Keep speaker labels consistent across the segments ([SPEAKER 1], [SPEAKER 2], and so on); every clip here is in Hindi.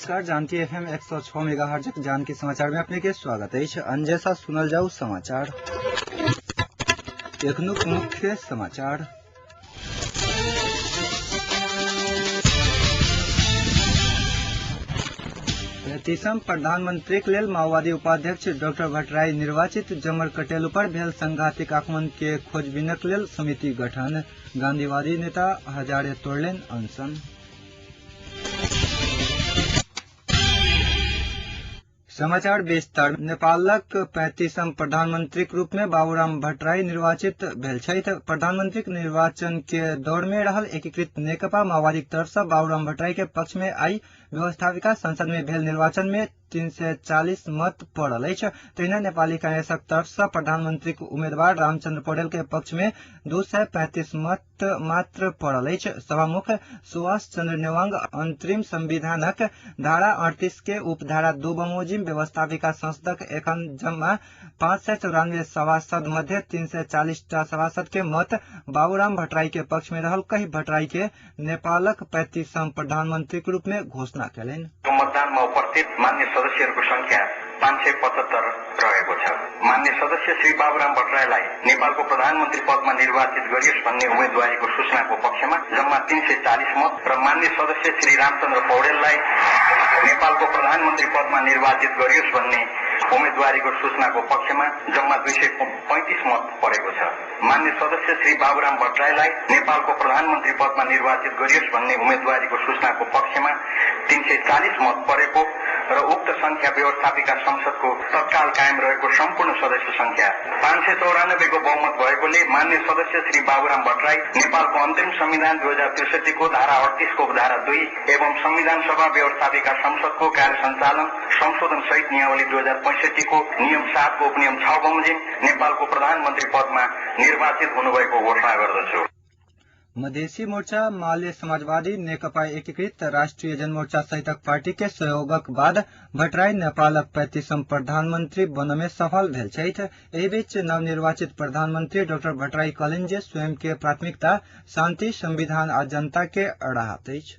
[SPEAKER 1] नमस्कार। जानकी एफएम 106 मेगाहर्ज जानकी समाचार में अपने के स्वागत है। अंजेसा सुनल जाऊ समाचार। एकनुक मुख्य समाचार। तीसम प्रधानमंत्री के लेल माओवादी उपाध्यक्ष डॉक्टर भट्टराई निर्वाचित। जमर कटेल पर भेल संघातिक आक्रमण के खोजबीनक लेल समिति गठन। गांधीवादी नेता हजारे तोड़लेन अनशन। समाचार विस्तार। नेपालक 35म प्रधानमंत्री के रूप में बाबूराम भट्टराई निर्वाचित भेल छथि। प्रधानमंत्री के निर्वाचन के दौर में रहल एकीकृत नेकपा माओवादी तरफ से बाबूराम भट्टराई के पक्ष में आई व्यवस्थापिका संसद में भेल निर्वाचन में 340 मत पड़ल अछि। तहिना नेपाली कांग्रेसक तरफ से प्रधानमंत्री के उम्मीदवार रामचंद्र पौडेल के पक्ष में 235 मत मात्र पड़ल अछि। सभामुख सुभाष चंद्र नेवांग अंतरिम संविधानक धारा 38 के उपधारा 2 बमोजिम व्यवस्थापिका संसदक एखन जम्मा 594 सभासद मध्य 340 टा सभासद के मत बाबूराम भट्टराई के पक्ष में रहल कही भट्टराई के नेपालक 35म प्रधानमंत्री के रूप में घोषणा कयलनि।
[SPEAKER 2] मतदानमा उपस्थित मान्य सदस्यहरूको संख्या 575 रहेको छ। मान्य सदस्य श्री बाबूराम भट्टराईलाई नेपालको प्रधानमन्त्री पदमा निर्वाचित गरियोस् भन्ने उम्मेदवारीको सूचनाको पक्षमा जम्मा 340 मत र मान्य सदस्य श्री रामचन्द्र पौडेललाई नेपालको प्रधानमन्त्री पदमा निर्वाचित गरियोस् भन्ने उम्मेदवारीको सूचनाको पक्षमा जम्मा 235 मत परेको छ। मान्य सदस्य श्री बाबूराम भट्टराईलाई नेपालको प्रधानमन्त्री पदमा निर्वाचित गरियोस् भन्ने उम्मेदवारीको सूचनाको पक्षमा 340 मत परेको र उक्त संख्या व्यवस्थापिका संसदको तत्काल कायम रहेको सम्पूर्ण सदस्य संख्या 594 को बहुमत भएकोले मान्य सदस्य श्री बाबूराम भट्टराई नेपालको अन्तरिम संविधान 2063 को धारा 38 को धारा 2 एवं संविधान सभा व्यवस्थापिका संसदको कार्य संचालन संशोधन सहित नियमावली 2065 को नियम 7 को उपनियम 6 बमोजिम नेपालको प्रधानमन्त्री पदमा निर्वाचित हुनुभएको घोषणा गर्दछु।
[SPEAKER 1] मधेसी मोर्चा माले समाजवादी नेकपा एकीकृत राष्ट्रीय जनमोर्चा सहितक पार्टी के सहयोगक बाद भट्टराई नेपालक 35म प्रधानमंत्री बन में सफल भेल छथि। एहि बीच नवनिर्वाचित प्रधानमंत्री डॉक्टर भट्टराई कहलनि जे स्वयं के प्राथमिकता शांति, संविधान आ जनता के राहत अछि।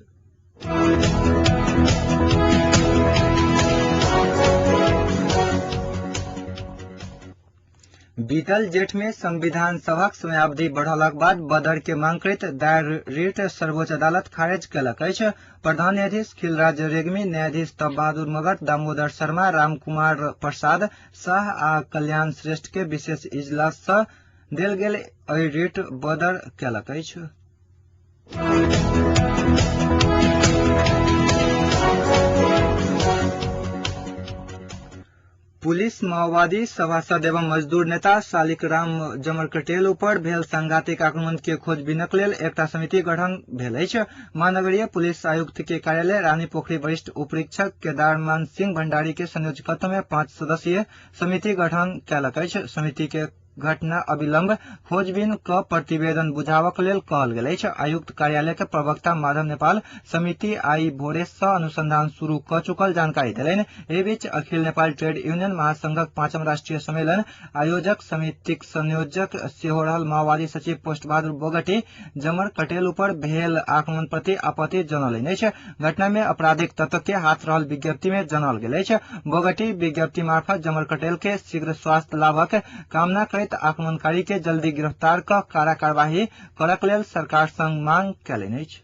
[SPEAKER 1] बीतल जेठ में संविधान सभाक समयावधि बढ़लाक बाद बदर के मांग करैत दायर रिट सर्वोच्च अदालत खारिज कयलक अछि। प्रधान न्यायाधीश खिलराज रेग्मी, न्यायाधीश तब बहादुर मगर, दामोदर शर्मा, रामकुमार प्रसाद शाह आ कल्याण श्रेष्ठ के विशेष इजलास से देल गेल एहि रिट बदर कयलक अछि। पुलिस माओवादी सभासद एवं मजदूर नेता शालिकराम जमर कटेल पर भेल संघातिक आक्रमण के खोजबीनक लेल एकटा समिति गठन भेल अछि। महानगरीय पुलिस आयुक्त के कार्यालय रानीपोखरी वरिष्ठ उपरीक्षक केदारमान सिंह भंडारी के संयोजकत्व में 5 सदस्यीय समिति गठन कयलक अछि। समिति के घटना अविलंब खोजबीन क प्रतिवेदन बुझावक लेल कहल गेल अछि। आयुक्त कार्यालय के प्रवक्ता माधव नेपाल समिति आई भोरे से अनुसंधान शुरू क चुकल जानकारी देलनि। एहि बीच अखिल नेपाल ट्रेड यूनियन महासंघक 5म राष्ट्रीय सम्मेलन आयोजक समितिक संयोजक सेहो रहल माओवादी सचिव पोस्ट बहादुर बोगटी जमर कटेल पर भेल आक्रमण प्रति आपत्ति जनौलनि अछि। घटना में आपराधिक तत्व के हाथ रहल विज्ञप्ति में जनौल गेल अछि। बोगटी विज्ञप्ति मार्फत जमर कटेल के शीघ्र स्वास्थ्य लाभक कामना आक्रमणकारी के जल्दी गिरफ्तार क कड़ा कार्यवाही करक लेल सरकार संग मांग कयलनि अछि।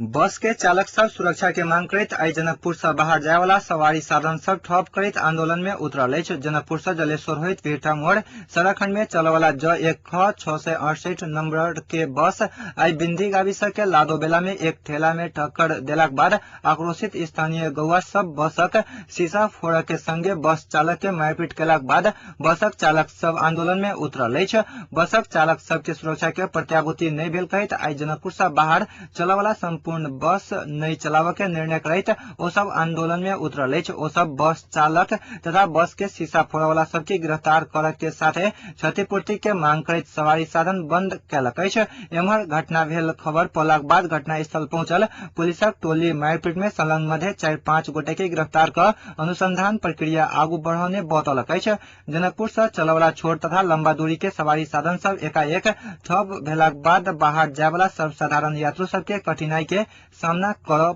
[SPEAKER 1] बस के चालक सब सुरक्षा के मांग करैत आई जनकपुर से बाहर जाय वाला सवारी साधन सब ठप करैत आंदोलन में उतरल अछि। जनकपुर से जलेश्वर होइत वीरटा मोड़ सड़क खंड में चलय वाला J1 668 नंबर के बस आई बिंदी गाविस के लादोबेला में एक ठेला में टक्कर देलाक बाद आक्रोशित स्थानीय गौवा सब बसक शीशा फोड़ के संगे बस चालक के मारपीट केलाक बाद बसक चालक सब आंदोलन में उतरल अछि। बसक चालक सब के सुरक्षा के प्रत्याभूति नहीं भेल कहैत आई जनकपुर से बाहर चलय वाला संपूर्ण बस नहीं चलाव के निर्णय करैत ओ सब आंदोलन में उतरल अछि। ओ सब बस चालक तथा बस के शीशा फोड़ा वाला सबके गिरफ्तार करय के साथे क्षतिपूर्ति के मांग करैत सवारी साधन बंद कयलक अछि। एम्हर घटना भेल खबर पौलाक बाद घटना स्थल पहुंचल पुलिसक टोली मारपीट में संलग्न मध्य 4-5 गोटे के गिरफ्तार कर अनुसंधान प्रक्रिया आगू बढ़ाने बतौलक अछि। जनकपुर से चलवला छोट तथा लंबा दूरी के सवारी साधन सब एकाएक ठप भेलाक बाद बाहर जाय वाला सर्वसाधारण यात्रु सबके कठिनाई के सामना करऽ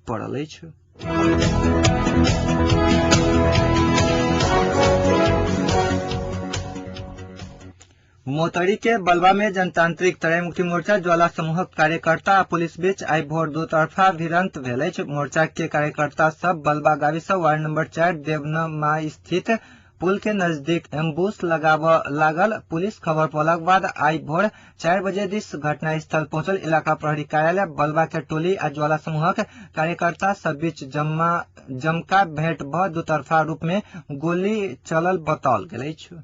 [SPEAKER 1] पड़ल अछि। मोतरी के बलवा में जनतांत्रिक तराई मुक्ति मोर्चा ज्वाला समूहक कार्यकर्ता आ पुलिस बीच आइ भोर दू तरफा भिड़ंत भेल अछि। मोर्चा के कार्यकर्ता सब बलवा गाविस वार्ड नंबर 4 देवनमा स्थित पुल के नजदीक एम्बुश लगाव लागल। पुलिस खबर पौलाक बाद आई भोर 4 बजे दिस घटना स्थल पहुंचल। इलाका प्रहरी कार्यालय बलवा के टोली आ ज्वाला समूहक कार्यकर्ता सब बीच जमका भेंट भ दू तरफा रूप में गोली चलल बताओल गेल अछि।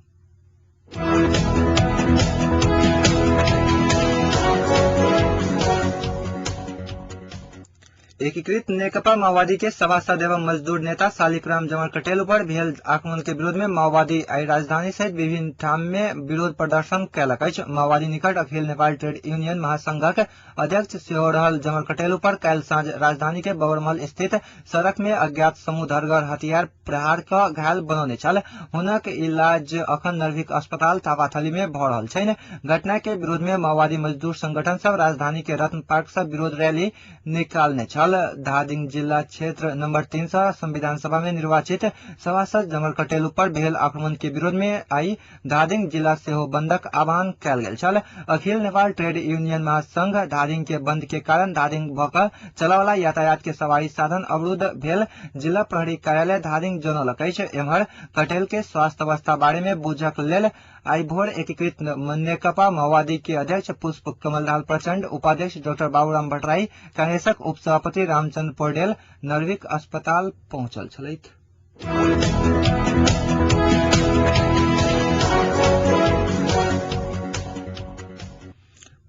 [SPEAKER 1] एकीकृत नेकपा माओवादी के सभासद एवं मजदूर नेता शालिग्राम जमर कटेल पर भेल आक्रमण के विरोध में माओवादी आई राजधानी सहित विभिन्न ठाम में विरोध प्रदर्शन कयलक अछि। माओवादी निकट अखिल नेपाल ट्रेड यूनियन महासंघक अध्यक्ष सेहो रहल जमर कटेल पर काल्हि साँझ राजधानी के बबरमल स्थित सड़क में अज्ञात समूह धरगर हथियार प्रहार क घायल बनौने छल। हुनक इलाज अखन नरभिक अस्पताल थापाथली में भ रहल छनि। घटना के विरोध में माओवादी मजदूर संगठन सब राजधानी के रत्न पार्क से विरोध रैली निकालने छल। धादिङ जिला क्षेत्र नंबर 3 से संविधान सभा में निर्वाचित सभासद जमर कटेल पर भेल आक्रमण के विरोध में आई धादिङ जिला सेहो बंदक आह्वान कयल गेल छल। अखिल नेपाल ट्रेड यूनियन महासंघ धादिङ के बंद के कारण धादिङ भ क चलवला यातायात के सवारी साधन अवरुद्ध भेल जिला प्रहरी कार्यालय धादिङ जनौलक अछि। एम्हर कटेल के स्वास्थ्य अवस्था बारे में बुझक लेल आई भोर एकीकृत नेकपा माओवादी के अध्यक्ष पुष्प कमलदाल प्रचंड, उपाध्यक्ष डॉक्टर बाबूराम भट्टराई, कांग्रेसक उपसभापति रामचंद्र पौडेल नरविक अस्पताल पहुंचल छलैथ।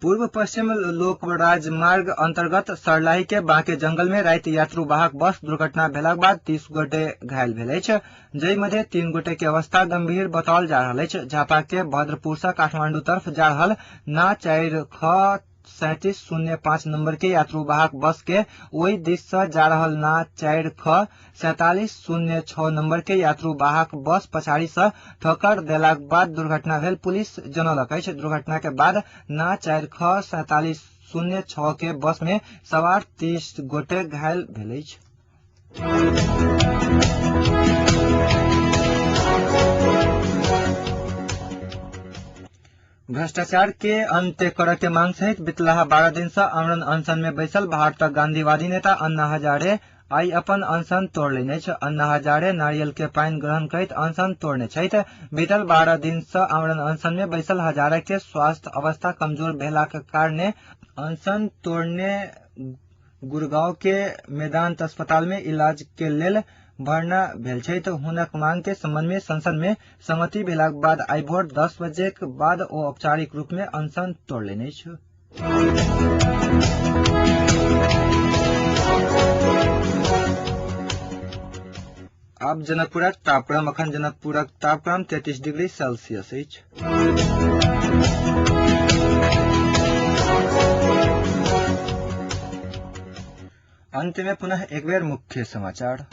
[SPEAKER 1] पूर्व पश्चिम लोक राजमार्ग अंतर्गत सरलाही के बांके जंगल में राति यात्रु वाहक बस दुर्घटना भेलाक बाद 30 गोटे घायल भेल अछि। जय मध्य 3 गोटे के अवस्था गंभीर बताओल जा रहल अछि। झापा के भद्रपुर से काठमांडू तरफ जा रहल ना 4 3705 नंबर के यात्रु वाहक बस के ओहि दिस से जा रहल ना 4 4706 नंबर के यात्रु वाहक बस पछाड़ी से ठोकर देलाक बाद दुर्घटना भेल पुलिस जनौलक अछि। दुर्घटना के बाद ना 4 4706 के बस में सवार 30 गोटे घायल भेल अछि। भ्रष्टाचार के अंत्य करय के मांग सहित बितलाहा 12 दिन से आमरण अनशन में बैसल भारतक गांधीवादी नेता अन्ना हजारे आई अपन अनशन तोड़ लेने अछि। अन्ना हजारे नारियल के पानि ग्रहण करैत अनशन तोड़ने छथि। बीतल 12 दिन से आमरण अनशन में बैसल हजारे के स्वास्थ्य अवस्था कमजोर भेलाक कारणे अनशन तोड़ने गुड़गांव के मेदांत अस्पताल में इलाज के लेल भर्ना भेल छथि। हुनक मांग के संबंध में संसद में सहमति भेलाक बाद आई भोर 10 बजे के बाद ओ औपचारिक रूप में अनशन तोड़ लेने अछि। अब जनकपुरक तापक्रम अखन जनकपुरक तापक्रम 33 डिग्री सेल्सियस अछि। अंत में पुनः एक बेर मुख्य समाचार।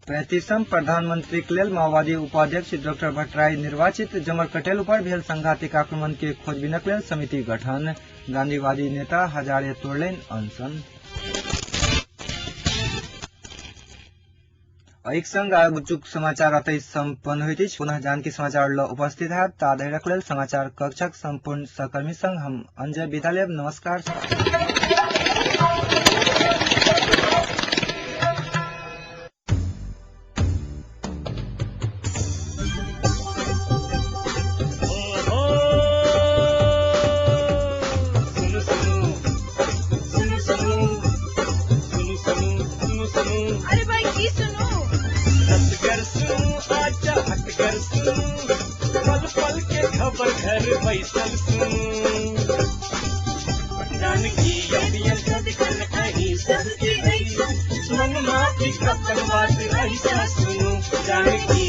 [SPEAKER 1] पैंतीसम प्रधानमंत्री के लेल माओवादी उपाध्यक्ष डॉक्टर भट्टराई निर्वाचित। जमर कटेल पर भेल संघातिक आक्रमण के खोजबीनक लेल समिति गठन। गांधीवादी नेता हजारे तोड़लनि अनशन। एक संग आजुक समाचार अतै संपन्न होइत अछि। पुनः जानकी समाचार ल उपस्थित हैब ता धरिक लेल समाचार कक्षक संपूर्ण सहकर्मी संग हम अंजय विदा लेब। नमस्कार।
[SPEAKER 3] पल पल के खबर पर बैसल सुनू जानकी अड़ियल सदकन अही सबके ऐसा मन माफी कपन बात ऐसा सुनू जानकी